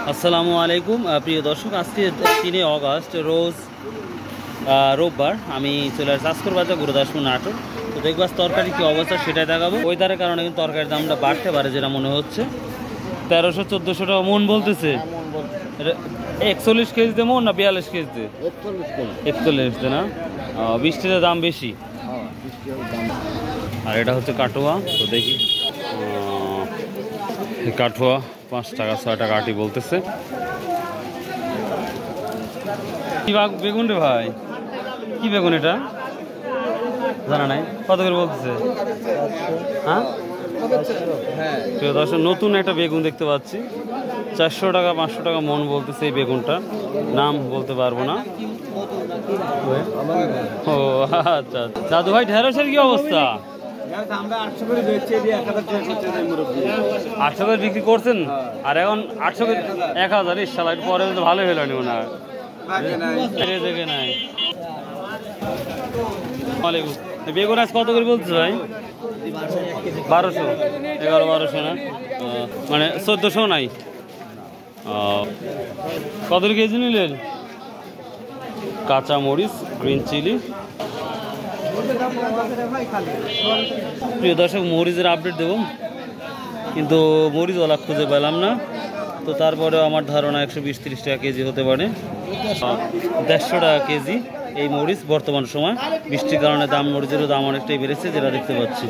আসসালামু আলাইকুম প্রিয় দর্শক, আজকে 3 অগস্ট রোজ রোববার। আমি চলে আসছি আজকের বাজার গুরুদাসপুর নাটোর। তো দেখবো আজ তরকারি কী অবস্থা সেটাই দেখাবো। ওয়েদারের কারণে কিন্তু তরকারির দামটা বাড়তে পারে যেটা মনে হচ্ছে। 1300-1400 টাকা মন বলতেছে। 41 কেজিতে মন না 42 কেজিতে? 41 না, বৃষ্টিতে দাম বেশি। আর এটা হচ্ছে কাটোয়া। তো দেখি কাঠুয়া 5 টাকা 6 টাকা আটি বলতেছে। কি বেগুন রে ভাই? কি বেগুন এটা জানা নাই, কত করে বলতেছে? হ্যাঁ প্রিয় দর্শক, নতুন একটা বেগুন দেখতে পাচ্ছি। 400 টাকা 500 টাকা মন বলতেছে এই বেগুনটা। নাম বলতে পারবো না। ও আচ্ছা, দাদু ভাই ঢেঁড়সের কি অবস্থা? 800 করে বিক্রি করছেন, আর এখন 800 করে 1000। ইনশাল্লাহ পরে তো ভালো হলো নি মনে হয়। দেখে নাই। বেগুন আজ কত করে বলছে ভাই? 1200, 1100-1200 না, মানে 1400 নাই। কত কেজি নিলেন? কাঁচা মরিচ, গ্রিন চিলি। প্রিয় দর্শক, মরিচের আপডেট দেব, কিন্তু মরিচওয়ালা খুঁজে পেলাম না। তো তারপরে আমার ধারণা 120-130 টাকা কেজি হতে পারে। 150 টাকা কেজি এই মরিচ বর্তমান সময়। বৃষ্টির কারণে মরিচেরও দাম অনেকটাই বেড়েছে যেটা দেখতে পাচ্ছি।